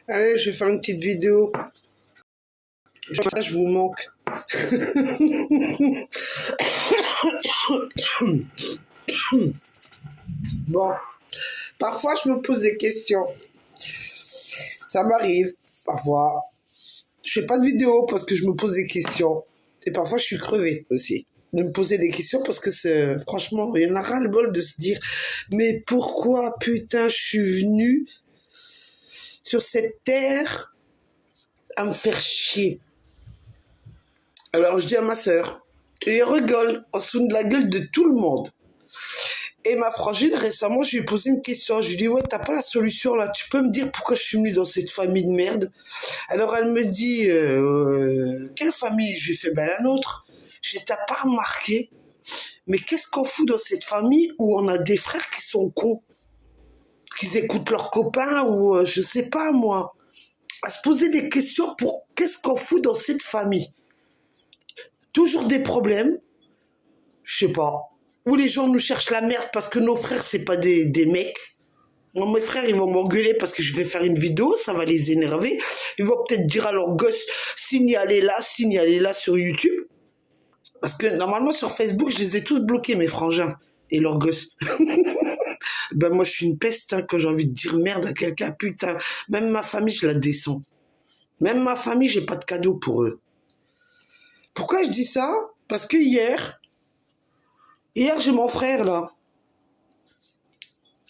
Allez, je vais faire une petite vidéo. Je vous manque. Bon, parfois je me pose des questions. Ça m'arrive, parfois. Je fais pas de vidéo parce que je me pose des questions. Et parfois je suis crevé aussi de me poser des questions parce que c'est franchement, il y en a ras-le-bol de se dire mais pourquoi putain je suis venu sur cette terre à me faire chier. Alors je dis à ma sœur, et elle rigole, on se fout de la gueule de tout le monde. Et ma frangine, récemment, je lui ai posé une question. Je lui ai dit, ouais, t'as pas la solution là, tu peux me dire pourquoi je suis venu dans cette famille de merde? Alors elle me dit, quelle famille? Je lui ai fait, ben la nôtre. Je lui ai dit, t'as pas remarqué? Mais qu'est-ce qu'on fout dans cette famille où on a des frères qui sont cons? Qu'ils écoutent leurs copains ou je sais pas moi. À se poser des questions pour qu'est-ce qu'on fout dans cette famille? Toujours des problèmes, je sais pas. Où les gens nous cherchent la merde parce que nos frères, c'est pas des mecs. Moi, mes frères, ils vont m'engueuler parce que je vais faire une vidéo, ça va les énerver. Ils vont peut-être dire à leurs gosses, signalez là sur YouTube. Parce que normalement, sur Facebook, je les ai tous bloqués, mes frangins et leurs gosses. Ben moi, je suis une peste hein, quand j'ai envie de dire merde à quelqu'un, putain. Même ma famille, je la descends. Même ma famille, j'ai pas de cadeau pour eux. Pourquoi je dis ça? Parce que hier, j'ai mon frère là.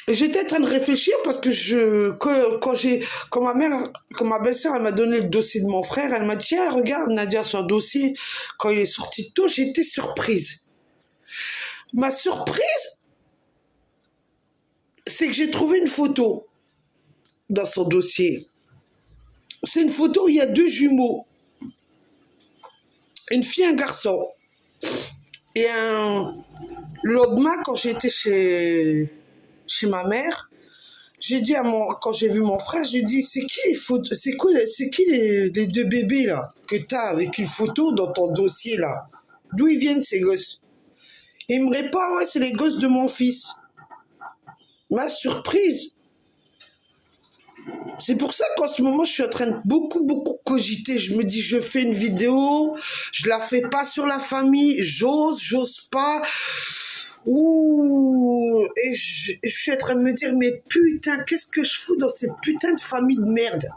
J'étais en train de réfléchir parce que quand ma belle-sœur, elle m'a donné le dossier de mon frère, elle m'a dit, ah, regarde Nadia, son dossier, quand il est sorti tôt, j'étais surprise. Ma surprise, c'est que j'ai trouvé une photo dans son dossier. C'est une photo où il y a deux jumeaux. Une fille et un garçon. Et le lendemain, quand j'étais chez ma mère, j'ai dit quand j'ai vu mon frère, j'ai dit, c'est qui les deux bébés là, que t'as avec une photo dans ton dossier là? D'où ils viennent ces gosses? Et il me répond, ouais, c'est les gosses de mon fils. Ma surprise. C'est pour ça qu'en ce moment, je suis en train de beaucoup cogiter. Je me dis, je fais une vidéo, je la fais pas sur la famille, j'ose pas. Ouh, et je suis en train de me dire, mais putain, qu'est-ce que je fous dans cette putain de famille de merde?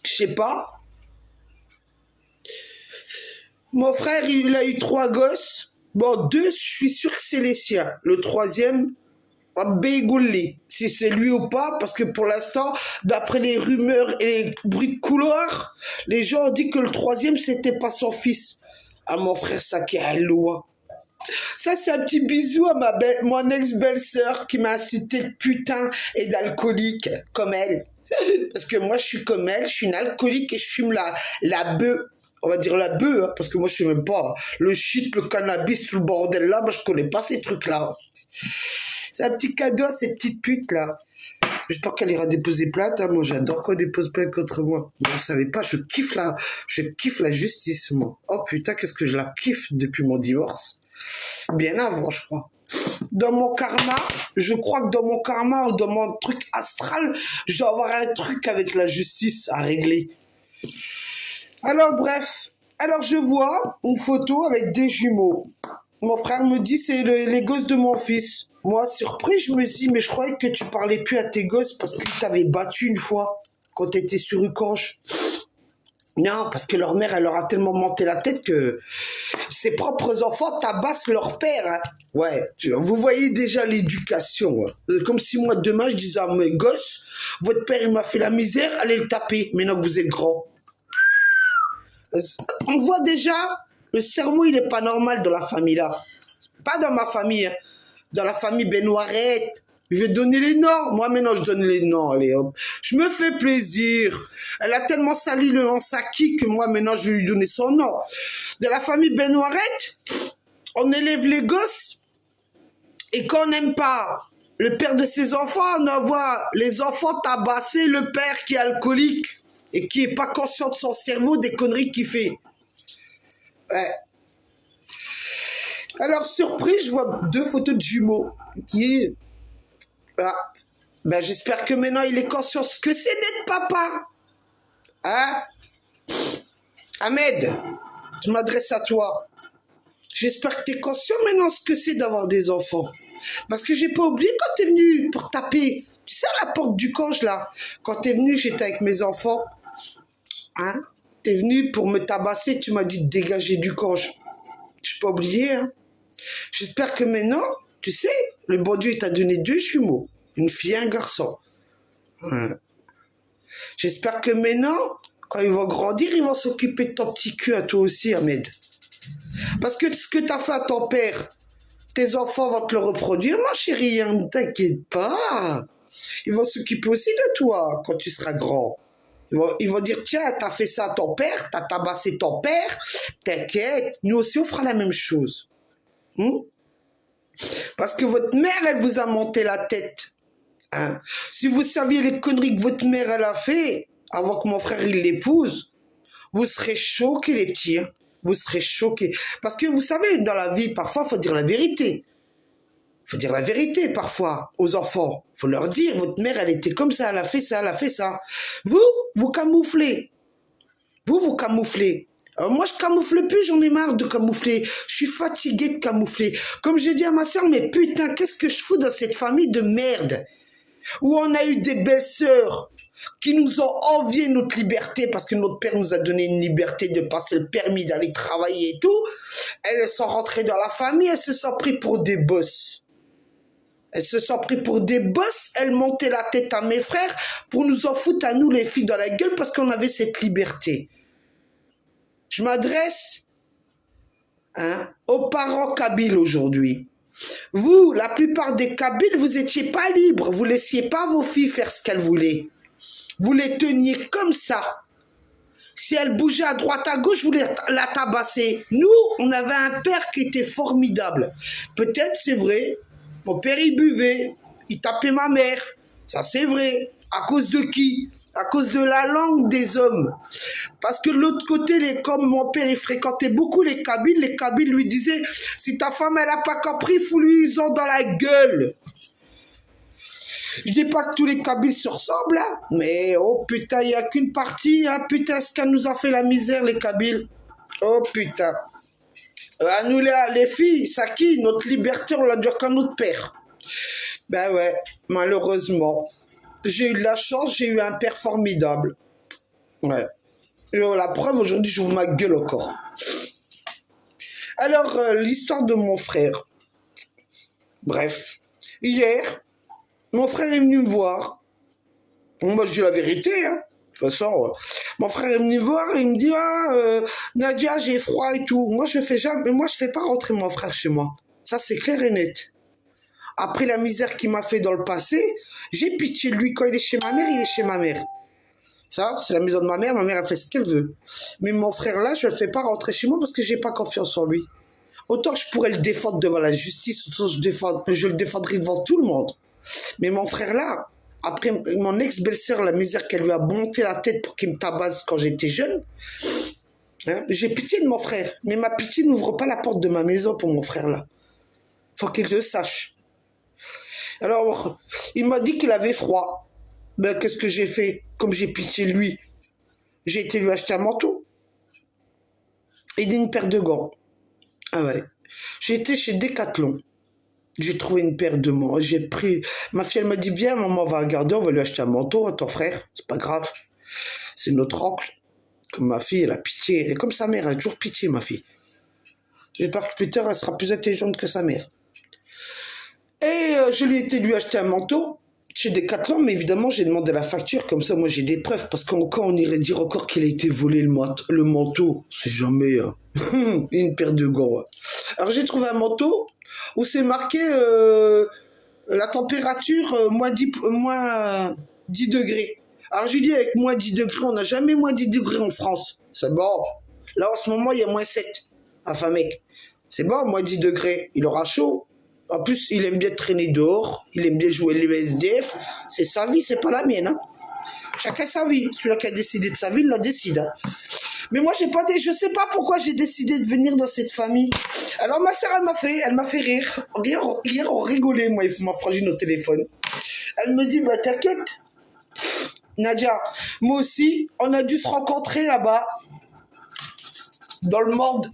Je sais pas. Mon frère, il a eu 3 gosses. Bon, 2, je suis sûr que c'est les siens. Le 3e, Bégouli, si c'est lui ou pas, parce que pour l'instant, d'après les rumeurs et les bruits de couloir, les gens ont dit que le 3e, c'était pas son fils. À mon frère Saké Aloua. Ça, c'est un petit bisou à mon ex-belle-sœur qui m'a incité de putain et d'alcoolique, comme elle. Parce que moi, je suis comme elle, je suis une alcoolique et je fume la bœuf. On va dire la bœuf, hein, parce que moi, je sais même pas. Le shit, le cannabis, tout le bordel là, moi, je connais pas ces trucs-là. C'est un petit cadeau à ces petites putes là. J'espère qu'elle ira déposer plainte. Hein. Moi, j'adore qu'on dépose plainte contre moi. Vous savez pas, je kiffe la justice, moi. Oh putain, qu'est-ce que je la kiffe depuis mon divorce. Bien avant, je crois. Dans mon karma, je crois que dans mon karma ou dans mon truc astral, je dois avoir un truc avec la justice à régler. Alors bref, je vois une photo avec des jumeaux. Mon frère me dit c'est les gosses de mon fils. Moi, surpris, je me dis mais je croyais que tu parlais plus à tes gosses parce qu'ils t'avaient battu une fois quand t'étais sur Ucanche. Non, parce que leur mère, elle leur a tellement monté la tête que ses propres enfants tabassent leur père. Hein. Ouais, vous voyez déjà l'éducation. Hein. Comme si moi, demain, je disais à mes gosses, votre père, il m'a fait la misère, allez le taper, maintenant que vous êtes grands. On voit déjà, le cerveau, il n'est pas normal dans la famille là. Pas dans ma famille, hein. Dans la famille Benoirette. Je vais donner les noms. Moi, maintenant, je donne les noms. Allez, hop. Je me fais plaisir. Elle a tellement sali le Ansaki que moi, maintenant, je vais lui donner son nom. De la famille Benoirette, on élève les gosses. Et quand on n'aime pas le père de ses enfants, on envoie les enfants tabasser le père qui est alcoolique et qui n'est pas conscient de son cerveau, des conneries qu'il fait. Ouais. Alors, surprise, je vois 2 photos de jumeaux qui... Là. Ben, j'espère que maintenant, il est conscient ce que c'est d'être papa. Hein? Ahmed, je m'adresse à toi. J'espère que tu es conscient maintenant ce que c'est d'avoir des enfants. Parce que j'ai pas oublié quand tu es venu pour taper. Tu sais, à la porte du cange, là. Quand tu es venu, j'étais avec mes enfants. Hein? Tu es venu pour me tabasser, tu m'as dit de dégager du cange. Je n'ai pas oublié, hein. J'espère que maintenant, tu sais, le bon Dieu t'a donné 2 jumeaux. Une fille et un garçon. Ouais. J'espère que maintenant, quand ils vont grandir, ils vont s'occuper de ton petit cul à toi aussi, Ahmed. Parce que ce que tu as fait à ton père, tes enfants vont te le reproduire, ma chérie, hein, ne t'inquiète pas. Ils vont s'occuper aussi de toi quand tu seras grand. Ils vont dire, tiens, t'as fait ça à ton père, t'as tabassé ton père, t'inquiète, nous aussi on fera la même chose. Parce que votre mère, elle vous a monté la tête. Hein? Si vous saviez les conneries que votre mère, elle a fait, avant que mon frère, il l'épouse, vous serez choqués, les petits. Hein? Vous serez choqués. Parce que vous savez, dans la vie, parfois, il faut dire la vérité. Il faut dire la vérité, parfois, aux enfants. Il faut leur dire, votre mère, elle était comme ça, elle a fait ça, elle a fait ça. Vous camouflez. Vous camouflez. Moi, je camoufle plus, j'en ai marre de camoufler. Je suis fatigué de camoufler. Comme j'ai dit à ma soeur, mais putain, qu'est-ce que je fous dans cette famille de merde? Où on a eu des belles-sœurs qui nous ont envié notre liberté parce que notre père nous a donné une liberté de passer le permis, d'aller travailler et tout. Elles sont rentrées dans la famille, elles se sont pris pour des boss. Elles se sont pris pour des boss, elles montaient la tête à mes frères pour nous en foutre à nous les filles dans la gueule parce qu'on avait cette liberté. Je m'adresse aux parents kabyles aujourd'hui. Vous, la plupart des Kabyles, vous n'étiez pas libres. Vous ne laissiez pas vos filles faire ce qu'elles voulaient. Vous les teniez comme ça. Si elles bougeaient à droite, à gauche, vous la tabassez. Nous, on avait un père qui était formidable. Peut-être, c'est vrai, mon père, il buvait, il tapait ma mère. Ça, c'est vrai. À cause de qui? À cause de la langue des hommes. Parce que de l'autre côté, comme mon père, il fréquentait beaucoup les Kabyles lui disaient, si ta femme, elle n'a pas compris, fous-lui, ils ont dans la gueule. Je dis pas que tous les Kabyles se ressemblent, hein, mais oh putain, il n'y a qu'une partie, hein, putain, ce qu'elle nous a fait la misère, les Kabyles. Oh putain. À nous, les filles, ça qui? Notre liberté, on l'a dû qu'à notre père. Ben ouais, malheureusement. J'ai eu de la chance, j'ai eu un père formidable. Ouais. Et la preuve, aujourd'hui, j'ouvre ma gueule encore. Alors, l'histoire de mon frère. Bref. Hier, mon frère est venu me voir. Moi, je dis la vérité, hein. De toute façon, mon frère est venu me voir et il me dit, Nadia, j'ai froid et tout. Moi, je fais pas rentrer mon frère chez moi. Ça, c'est clair et net. Après la misère qu'il m'a fait dans le passé, j'ai pitié de lui. Quand il est chez ma mère, il est chez ma mère. Ça, c'est la maison de ma mère elle fait ce qu'elle veut. Mais mon frère là, je ne le fais pas rentrer chez moi parce que j'ai pas confiance en lui. Autant je pourrais le défendre devant la justice, autant je le défendrai devant tout le monde. Mais mon frère là, après mon ex-belle-sœur, la misère qu'elle lui a monté la tête pour qu'il me tabasse quand j'étais jeune, hein, j'ai pitié de mon frère. Mais ma pitié n'ouvre pas la porte de ma maison pour mon frère là. Faut qu'il le sache. Alors, il m'a dit qu'il avait froid. Ben, qu'est-ce que j'ai fait? Comme j'ai pitié de lui, j'ai été lui acheter un manteau et une paire de gants. Ah ouais. J'ai été chez Decathlon. J'ai trouvé une paire de manteaux. J'ai pris... Ma fille, elle m'a dit, viens, maman, on va regarder, on va lui acheter un manteau à ton frère. C'est pas grave. C'est notre oncle. Comme ma fille, elle a pitié. Elle est comme sa mère, elle a toujours pitié, ma fille. J'espère que plus tard, elle sera plus intelligente que sa mère. Et je lui ai été lui acheter un manteau chez Decathlon, mais évidemment, j'ai demandé la facture. Comme ça, moi, j'ai des preuves. Parce que quand on irait dire encore qu'il a été volé le manteau, c'est jamais une paire de gants. Ouais. Alors, j'ai trouvé un manteau où c'est marqué la température moins 10 degrés. Alors, j'ai dit, avec moins 10 degrés, on n'a jamais moins 10 degrés en France. C'est bon. Là, en ce moment, il y a moins 7. Enfin, mec, c'est bon, moins 10 degrés. Il aura chaud. En plus, il aime bien traîner dehors, il aime bien jouer les SDF. C'est sa vie, c'est pas la mienne. Hein. Chacun sa vie. Celui-là qui a décidé de sa vie, il la décide. Hein. Mais moi, je sais pas pourquoi j'ai décidé de venir dans cette famille. Alors, ma sœur, elle m'a fait rire. Hier, on rigolait, moi et ma frangine au téléphone. Elle me dit, bah t'inquiète, Nadia, moi aussi, on a dû se rencontrer là-bas, dans le monde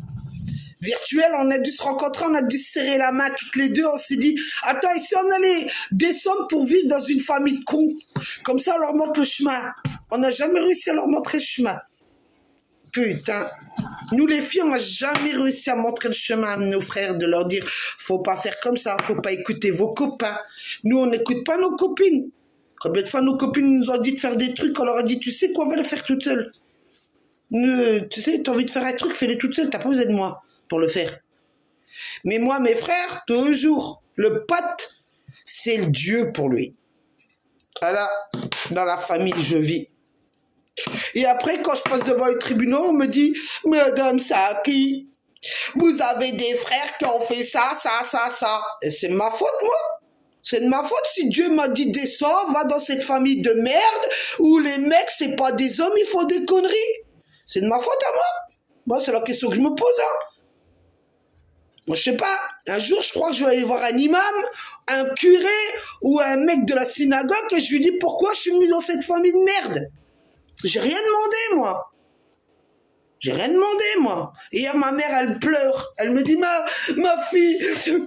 virtuel, on a dû se rencontrer, on a dû se serrer la main toutes les deux, on s'est dit, attends, ici on allait descendre pour vivre dans une famille de cons, comme ça on leur montre le chemin. On n'a jamais réussi à leur montrer le chemin. Putain, nous les filles, on n'a jamais réussi à montrer le chemin à nos frères, de leur dire, faut pas faire comme ça, faut pas écouter vos copains. Nous, on n'écoute pas nos copines. Combien de fois nos copines nous ont dit de faire des trucs, on leur a dit, tu sais quoi, on va le faire toute seule. Tu sais, t'as envie de faire un truc, fais-le toute seule, t'as pas besoin de moi pour le faire. Mais moi, mes frères, toujours, le pote, c'est le Dieu pour lui. Voilà, dans la famille, je vis. Et après, quand je passe devant les tribunaux, on me dit, Madame Saki, vous avez des frères qui ont fait ça, ça, ça, ça. Et c'est de ma faute, moi. C'est de ma faute si Dieu m'a dit descends, va dans cette famille de merde où les mecs, c'est pas des hommes, ils font des conneries. C'est de ma faute à moi. Moi, c'est la question que je me pose. Hein. Moi, je sais pas. Un jour, je crois que je vais aller voir un imam, un curé ou un mec de la synagogue et je lui dis pourquoi je suis venu dans cette famille de merde. J'ai rien demandé, moi. J'ai rien demandé, moi. Et hier, ma mère, elle pleure. Elle me dit, ma fille,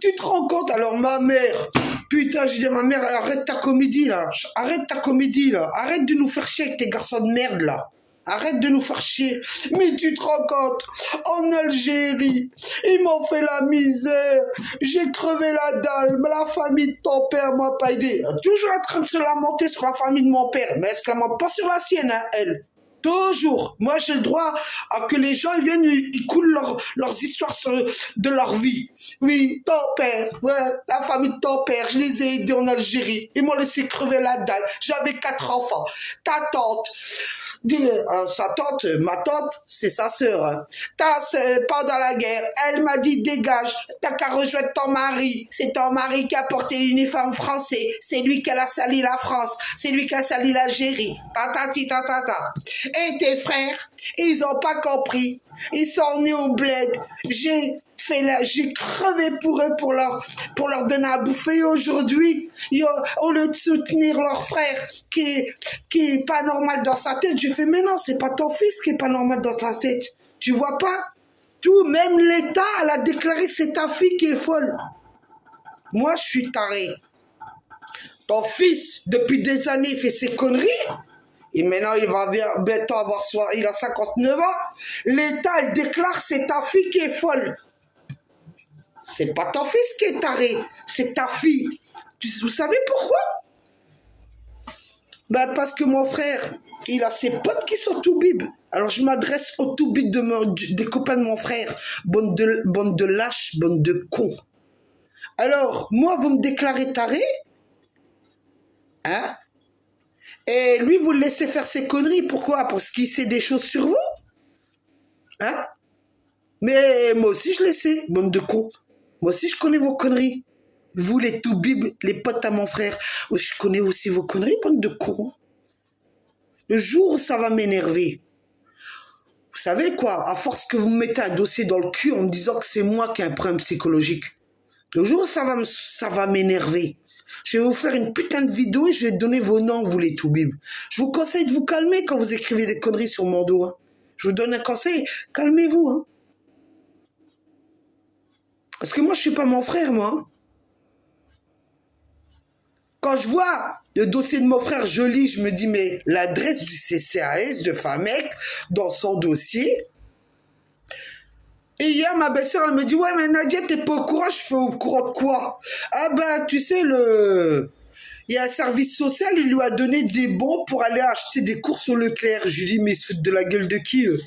tu te rends compte? Alors, ma mère, putain, je dis à ma mère, arrête ta comédie, là. Arrête ta comédie, là. Arrête de nous faire chier avec tes garçons de merde, là. Arrête de nous faire chier. Mais tu te rends compte, en Algérie, ils m'ont fait la misère. J'ai crevé la dalle. Mais la famille de ton père m'a pas aidé. Toujours en train de se lamenter sur la famille de mon père. Mais elle se lamente pas sur la sienne, hein, elle. Toujours. Moi, j'ai le droit à que les gens ils viennent, ils coulent leurs histoires de leur vie. Oui, ton père, ouais, la famille de ton père, je les ai aidés en Algérie. Ils m'ont laissé crever la dalle. J'avais 4 enfants. Ta tante, alors sa tante, ma tante, c'est sa sœur. Hein. Ta sœur, pendant la guerre, elle m'a dit dégage, t'as qu'à rejoindre ton mari. C'est ton mari qui a porté l'uniforme français. C'est lui qui a sali la France. C'est lui qui a sali l'Algérie. Tatati tatata. Et tes frères, ils ont pas compris. Ils sont nés au bled. J'ai crevé pour eux pour leur donner à bouffer. Et aujourd'hui, au lieu de soutenir leur frère qui est pas normal dans sa tête, je fais mais non, c'est pas ton fils qui est pas normal dans ta tête. Tu vois pas? Tout, même l'État, elle a déclaré c'est ta fille qui est folle. Moi, je suis taré. Ton fils, depuis des années, il fait ses conneries. Et maintenant, il va bientôt il a 59 ans. L'État, elle déclare c'est ta fille qui est folle. C'est pas ton fils qui est taré, c'est ta fille. Vous savez pourquoi? Ben parce que mon frère, il a ses potes qui sont tout bib. Alors je m'adresse aux tout bib des copains de mon frère. Bande de lâches, bande de cons. Alors, moi, vous me déclarez taré? Hein? Et lui, vous le laissez faire ses conneries. Pourquoi? Parce qu'il sait des choses sur vous? Hein? Mais moi aussi, je le sais, bande de cons. Moi aussi, je connais vos conneries. Vous, les tout-bibes, les potes à mon frère, je connais aussi vos conneries, bande de cons. Le jour où ça va m'énerver, vous savez quoi, à force que vous me mettez un dossier dans le cul en me disant que c'est moi qui ai un problème psychologique, le jour où ça va m'énerver, je vais vous faire une putain de vidéo et je vais donner vos noms, vous les tout-bibes. Je vous conseille de vous calmer quand vous écrivez des conneries sur mon dos. Hein. Je vous donne un conseil, calmez-vous. Hein. Parce que moi, je suis pas mon frère, moi. Quand je vois le dossier de mon frère, je lis, je me dis, mais l'adresse du CCAS de Famec dans son dossier. Et hier, ma belle-sœur, elle me dit, ouais, mais Nadia, t'es pas au courant? Je fais au courant de quoi? Ah ben, tu sais, il y a un service social, il lui a donné des bons pour aller acheter des courses au Leclerc. Je lui dis, mais ils se foutent de la gueule de qui, eux?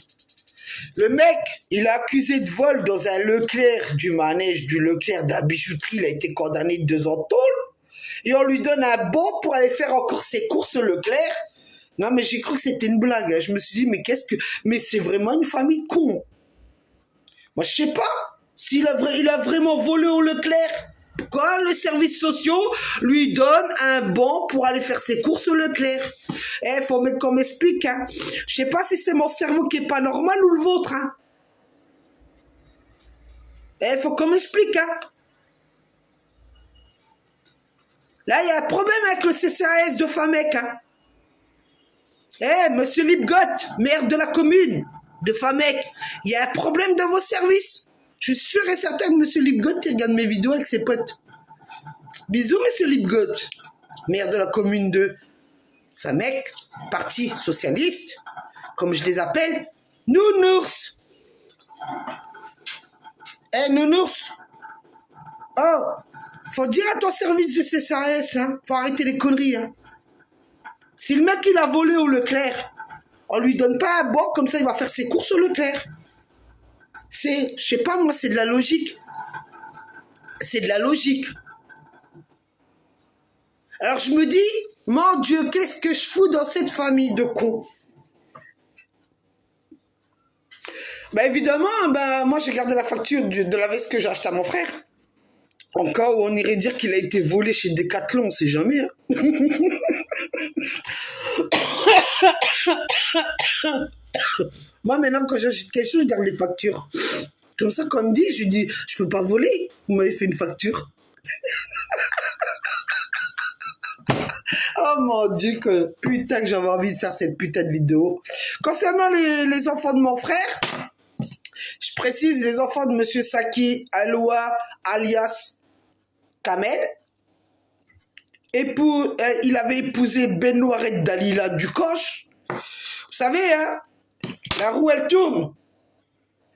Le mec, il est accusé de vol dans un Leclerc, du manège du Leclerc, de la bijouterie, il a été condamné de 2 ans de tôle. Et on lui donne un bon pour aller faire encore ses courses au Leclerc. Non, mais j'ai cru que c'était une blague. Je me suis dit, mais c'est vraiment une famille con. Moi, je sais pas. Il a vraiment volé au Leclerc. Pourquoi les services sociaux lui donnent un bon pour aller faire ses courses au Leclerc? Faut qu'on m'explique. Hein. Je sais pas si c'est mon cerveau qui est pas normal ou le vôtre. Hein. Faut qu'on m'explique. Hein. Là, il y a un problème avec le CCAS de Famec. Hein. Eh, monsieur Lipgot, maire de la commune de Famec, il y a un problème dans vos services. Je suis sûr et certain que monsieur Lipgot, il regarde mes vidéos avec ses potes. Bisous, monsieur Lipgot, maire de la commune de Famec, parti socialiste, comme je les appelle, Nounours. Eh, Nounours. Oh, faut dire à ton service de CCAS, hein, faut arrêter les conneries, hein. Si le mec il a volé au Leclerc, on lui donne pas un boc, comme ça il va faire ses courses au Leclerc. C'est, je sais pas moi, c'est de la logique. C'est de la logique. Alors je me dis, mon Dieu, qu'est-ce que je fous dans cette famille de cons? Bah évidemment, bah, moi j'ai gardé la facture de la veste que j'ai achetée à mon frère. En cas où on irait dire qu'il a été volé chez Decathlon, on sait jamais. Hein. Moi maintenant quand j'achète quelque chose, je garde les factures. Comme ça quand on me dit, je dis, je peux pas voler, vous m'avez fait une facture. Oh mon Dieu, que putain que j'avais envie de faire cette putain de vidéo. Concernant les enfants de mon frère, je précise les enfants de monsieur Saki Aloua alias Kamel. Il avait épousé Benouaret Dalila Ducoche. Vous savez, hein, la roue elle tourne.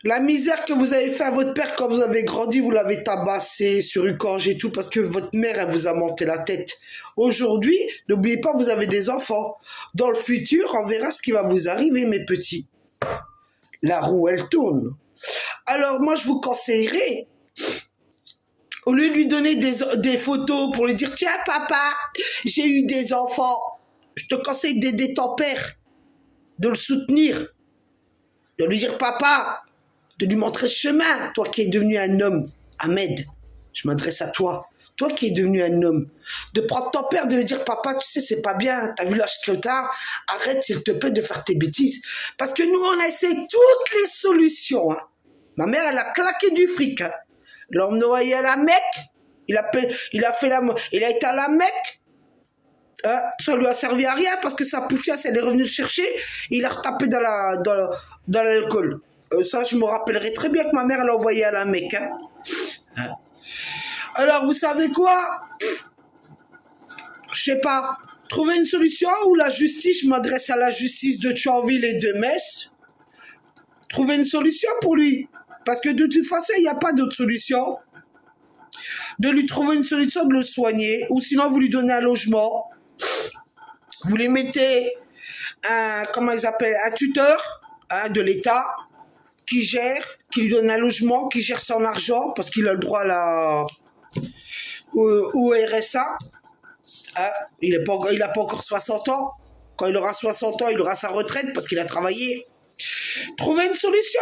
La misère que vous avez fait à votre père quand vous avez grandi, vous l'avez tabassé sur une corge et tout parce que votre mère, elle vous a monté la tête. Aujourd'hui, n'oubliez pas, vous avez des enfants. Dans le futur, on verra ce qui va vous arriver, mes petits. La roue, elle tourne. Alors, moi, je vous conseillerais, au lieu de lui donner des photos pour lui dire « Tiens, papa, j'ai eu des enfants », je te conseille d'aider ton père, de le soutenir, de lui dire « Papa », de lui montrer le chemin, toi qui es devenu un homme, Ahmed, je m'adresse à toi, toi qui es devenu un homme, de prendre ton père, de lui dire, papa, tu sais, c'est pas bien, t'as vu l'âge que t'as, arrête s'il te plaît de faire tes bêtises. Parce que nous, on a essayé toutes les solutions. Hein. Ma mère, elle a claqué du fric. Hein. L'homme noyé à la Mecque, il a été à la Mecque, ça lui a servi à rien parce que sa poufiasse, elle est revenue le chercher, et il a retapé dans l'alcool. Ça, je me rappellerai très bien que ma mère l'a envoyé à la Mecque. Hein. Alors, vous savez quoi? Je sais pas. Trouver une solution ou la justice, je m'adresse à la justice de Thionville et de Metz. Trouver une solution pour lui. Parce que de toute façon, il n'y a pas d'autre solution. De lui trouver une solution, de le soigner. Ou sinon, vous lui donnez un logement. Vous lui mettez un tuteur de l'État. Qui lui donne un logement, qui gère son argent, parce qu'il a le droit au RSA. Hein, il n'a pas encore 60 ans. Quand il aura 60 ans, il aura sa retraite, parce qu'il a travaillé. Trouver une solution.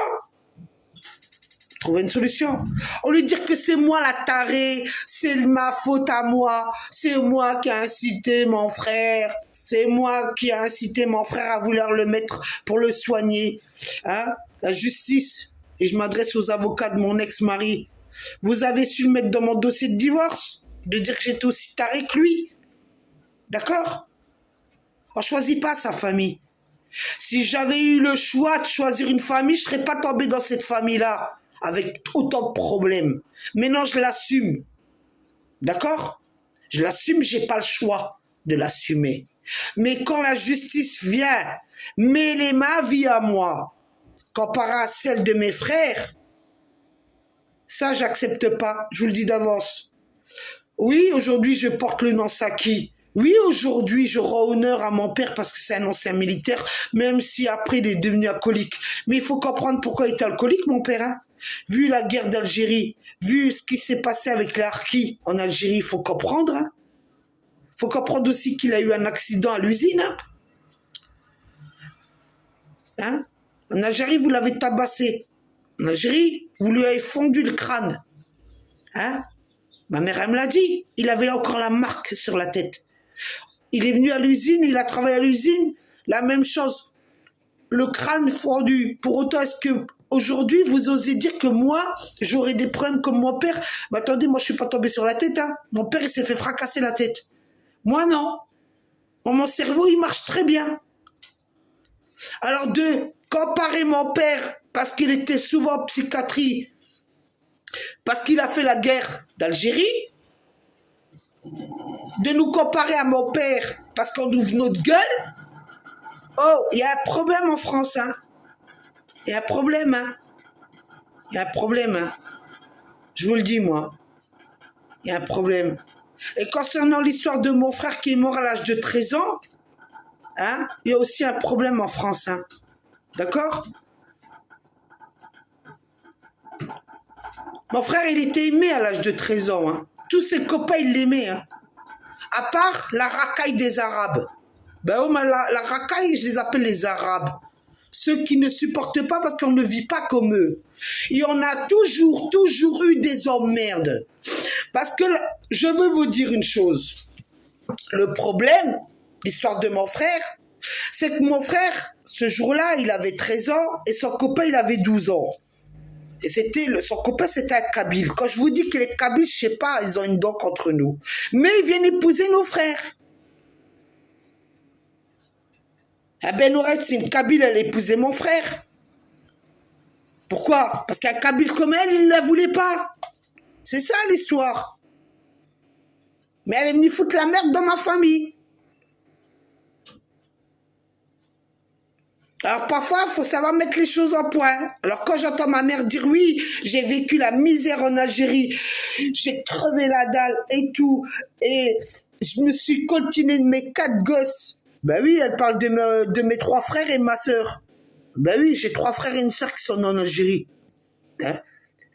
Trouver une solution. Au lieu de dire que c'est moi la tarée, c'est ma faute à moi, c'est moi qui ai incité mon frère, c'est moi qui ai incité mon frère à vouloir le mettre pour le soigner. Hein? La justice, et je m'adresse aux avocats de mon ex-mari, vous avez su le mettre dans mon dossier de divorce, de dire que j'étais aussi taré que lui. D'accord? On ne choisit pas sa famille. Si j'avais eu le choix de choisir une famille, je ne serais pas tombé dans cette famille-là, avec autant de problèmes. Maintenant, je l'assume. D'accord? Je l'assume, je n'ai pas le choix de l'assumer. Mais quand la justice vient mêler ma vie à moi, comparé à celle de mes frères, ça, j'accepte pas. Je vous le dis d'avance. Oui, aujourd'hui, je porte le nom Saki. Oui, aujourd'hui, je rends honneur à mon père parce que c'est un ancien militaire, même si après, il est devenu alcoolique. Mais il faut comprendre pourquoi il était alcoolique, mon père. Hein. Vu la guerre d'Algérie, vu ce qui s'est passé avec les harkis en Algérie, il faut comprendre. Hein. Faut comprendre aussi qu'il a eu un accident à l'usine. Hein. Hein? En Algérie, vous l'avez tabassé. En Algérie, vous lui avez fondu le crâne. Hein? Ma mère, elle me l'a dit. Il avait encore la marque sur la tête. Il est venu à l'usine, il a travaillé à l'usine. La même chose. Le crâne fondu. Pour autant, est-ce que aujourd'hui, vous osez dire que moi, j'aurais des problèmes comme mon père? Mais attendez, moi, je suis pas tombé sur la tête. Hein? Mon père, il s'est fait fracasser la tête. Moi, non. Mon cerveau, il marche très bien. Alors, de comparer mon père, parce qu'il était souvent en psychiatrie, parce qu'il a fait la guerre d'Algérie, de nous comparer à mon père, parce qu'on ouvre notre gueule, oh, il y a un problème en France, hein. Il y a un problème, hein. Il y a un problème, hein. Je vous le dis, moi. Il y a un problème. Et concernant l'histoire de mon frère qui est mort à l'âge de 13 ans, hein, il y a aussi un problème en France, hein. D'accord? Mon frère, il était aimé à l'âge de 13 ans, hein. Tous ses copains, ils l'aimaient, hein. À part la racaille des Arabes. Ben, oh, la racaille, je les appelle les Arabes. Ceux qui ne supportent pas parce qu'on ne vit pas comme eux. Et on a toujours eu des emmerdes. Parce que je veux vous dire une chose. Le problème, l'histoire de mon frère, c'est que mon frère, ce jour-là, il avait 13 ans et son copain, il avait 12 ans. Et son copain, c'était un Kabyle. Quand je vous dis que les Kabyles, je sais pas, ils ont une dent contre nous. Mais ils viennent épouser nos frères. Ah ben Nourette, c'est une Kabyle, elle a épousé mon frère. Pourquoi? Parce qu'un Kabyle comme elle, il ne la voulait pas. C'est ça l'histoire. Mais elle est venue foutre la merde dans ma famille. Alors parfois, il faut savoir mettre les choses en point. Alors quand j'entends ma mère dire oui, j'ai vécu la misère en Algérie, j'ai crevé la dalle et tout, et je me suis continué de mes 4 gosses. Ben oui, elle parle de mes 3 frères et ma sœur. Ben oui, j'ai 3 frères et une sœur qui sont en Algérie. Hein?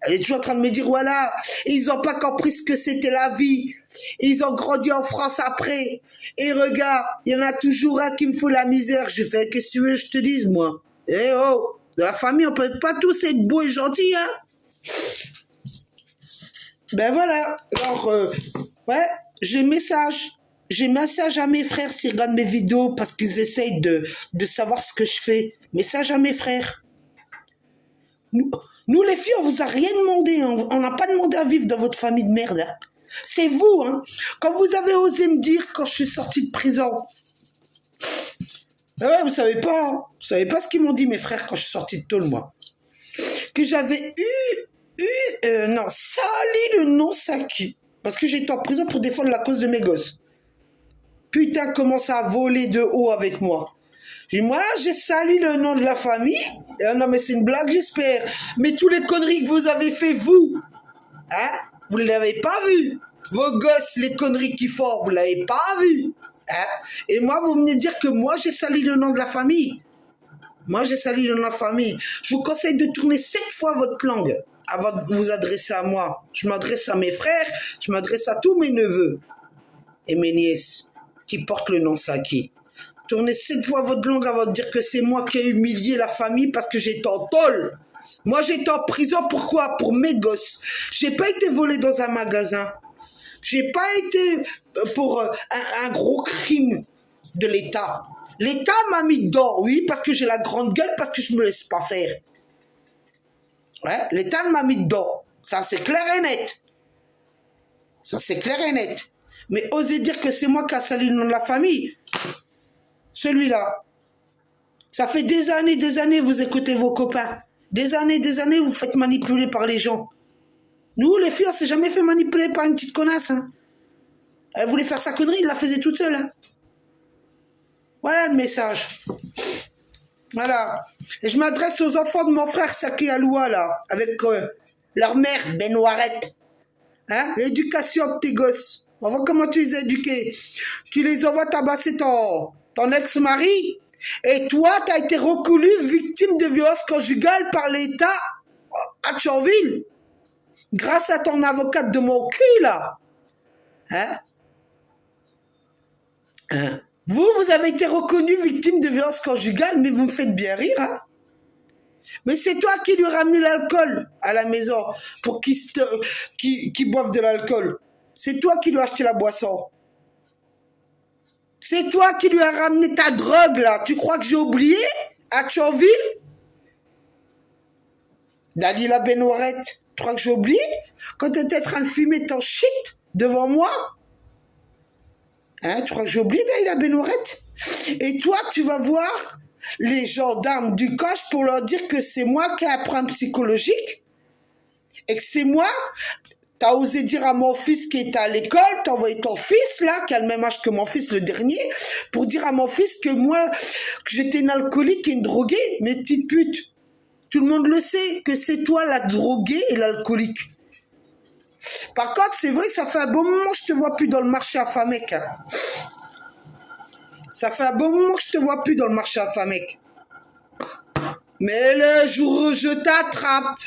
Elle est toujours en train de me dire, voilà, ils n'ont pas compris ce que c'était la vie. Ils ont grandi en France après. Et regarde, il y en a toujours un qui me fout la misère. Je fais, qu'est-ce que tu veux que je te dise, moi? Eh oh, de la famille, on peut pas tous être beaux et gentils, hein? Ben voilà. Alors, ouais, j'ai message. J'ai message à mes frères s'ils regardent mes vidéos parce qu'ils essayent de savoir ce que je fais. Message à mes frères. Nous, les filles, on vous a rien demandé. Hein. On n'a pas demandé à vivre dans votre famille de merde. Hein. C'est vous, hein. Quand vous avez osé me dire quand je suis sortie de prison. Ouais, vous savez pas. Hein. Vous savez pas ce qu'ils m'ont dit, mes frères, quand je suis sortie de tôle, moi. Que j'avais sali le nom Saki. Parce que j'étais en prison pour défendre la cause de mes gosses. Putain, commence à voler de haut avec moi. Et moi, j'ai sali le nom de la famille. Non, mais c'est une blague, j'espère. Mais tous les conneries que vous avez fait, vous, hein, vous ne l'avez pas vu. Vos gosses, les conneries qu'ils font, vous ne l'avez pas vu. Hein. Et moi, vous venez dire que moi, j'ai sali le nom de la famille. Moi, j'ai sali le nom de la famille. Je vous conseille de tourner 7 fois votre langue avant de vous adresser à moi. Je m'adresse à mes frères, je m'adresse à tous mes neveux et mes nièces qui portent le nom Saki. Tournez 7 fois votre langue avant de dire que c'est moi qui ai humilié la famille parce que j'étais en tôle. Moi, j'étais en prison, pourquoi? Pour mes gosses. J'ai pas été volé dans un magasin. J'ai pas été pour un gros crime de l'État. L'État m'a mis dedans, oui, parce que j'ai la grande gueule, parce que je me laisse pas faire. Ouais, l'État m'a mis dedans. Ça, c'est clair et net. Ça, c'est clair et net. Mais osez dire que c'est moi qui a sali le nom de la famille. Celui-là. Ça fait des années, vous écoutez vos copains. Des années, vous faites manipuler par les gens. Nous, les filles, on s'est jamais fait manipuler par une petite connasse. Hein. Elle voulait faire sa connerie, il la faisait toute seule. Hein. Voilà le message. Voilà. Et je m'adresse aux enfants de mon frère Saki Aloua, là, avec leur mère, Benoirette. Hein? L'éducation de tes gosses. On voit comment tu les as éduqués. Tu les envoies tabasser ton ex-mari. Et toi, tu as été reconnu victime de violence conjugale par l'État à Thionville. Grâce à ton avocate de mon cul, là. Hein? Hein? Vous avez été reconnu victime de violence conjugale, mais vous me faites bien rire, hein? Mais c'est toi qui lui as ramené l'alcool à la maison pour qu'il boive de l'alcool. C'est toi qui lui as acheté la boisson. C'est toi qui lui as ramené ta drogue, là. Tu crois que j'ai oublié à Thionville? Dalila Benoirette, tu crois que j'ai oublié? Quand tu étais en train de fumer ton shit devant moi? Hein, tu crois que j'ai oublié Daïla Benourette? Et toi, tu vas voir les gendarmes du coche pour leur dire que c'est moi qui ai un problème psychologique et que c'est moi. T'as osé dire à mon fils qui était à l'école, t'as envoyé ton fils là, qui a le même âge que mon fils, le dernier, pour dire à mon fils que moi, que j'étais une alcoolique et une droguée. Mais petite pute, tout le monde le sait, que c'est toi la droguée et l'alcoolique. Par contre, c'est vrai que ça fait un bon moment que je te vois plus dans le marché à Famec. Hein. Ça fait un bon moment que je te vois plus dans le marché à Famec. Mais le jour où je t'attrape,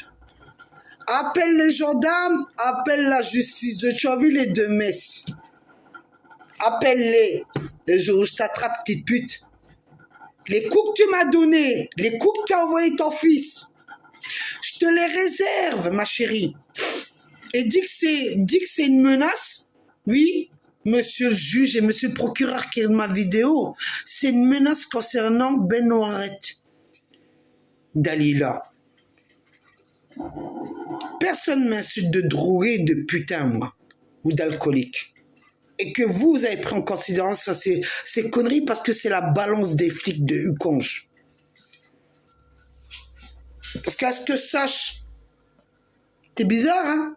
appelle les gendarmes, appelle la justice de Thionville et de Metz. Appelle-les. Le jour où je t'attrape, petite pute. Les coups que tu m'as donnés, les coups que tu as envoyé ton fils, je te les réserve, ma chérie. Et dis que c'est une menace. Oui, monsieur le juge et monsieur le procureur qui est de ma vidéo, c'est une menace concernant Benourette. Dalila. Personne m'insulte de drogué, de putain, moi, ou d'alcoolique. Et que vous avez pris en considération ces conneries parce que c'est la balance des flics de Uconge. Parce qu'à ce que je sache, t'es bizarre, hein?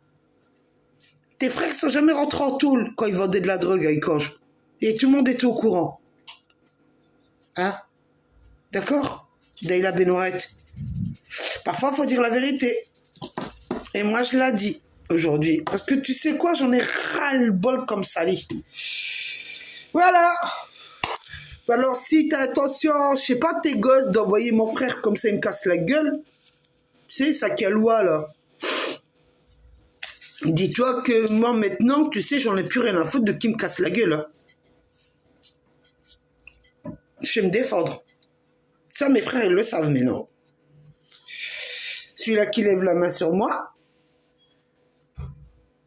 Tes frères sont jamais rentrés en tôle quand ils vendaient de la drogue à Uconge. Et tout le monde était au courant. Hein? D'accord? Daïla Benourette. Parfois, il faut dire la vérité. Et moi, je l'ai dit aujourd'hui. Parce que tu sais quoi, j'en ai ras-le-bol comme sali. Voilà. Alors, si t'as intention, je sais pas, tes gosses, d'envoyer mon frère comme ça, il me casse la gueule. Tu sais, ça qui a loi, là. Dis-toi que moi, maintenant, tu sais, j'en ai plus rien à foutre de qui me casse la gueule. Hein. Je vais me défendre. Ça, mes frères, ils le savent, mais non. Celui-là qui lève la main sur moi,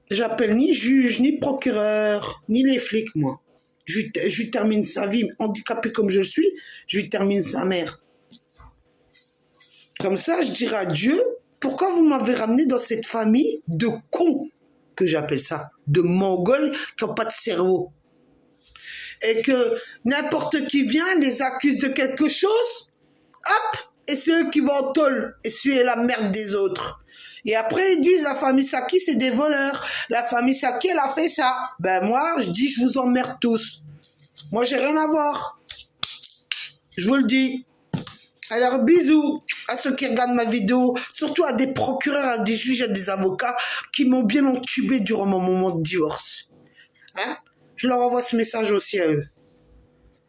j'appelle ni juge, ni procureur, ni les flics, moi. Je lui termine sa vie, handicapé comme je suis, je lui termine sa mère. Comme ça, je dirai à Dieu, pourquoi vous m'avez ramené dans cette famille de cons, que j'appelle ça, de mongols qui n'ont pas de cerveau. Et que n'importe qui vient, les accuse de quelque chose, hop, et c'est eux qui vont en tôle, et suer la merde des autres. Et après, ils disent, la famille Saki, c'est des voleurs. La famille Saki, elle a fait ça. Ben moi, je dis, je vous emmerde tous. Moi, j'ai rien à voir. Je vous le dis. Alors, bisous à ceux qui regardent ma vidéo, surtout à des procureurs, à des juges, à des avocats qui m'ont bien entubé durant mon moment de divorce. Hein? Je leur envoie ce message aussi à eux.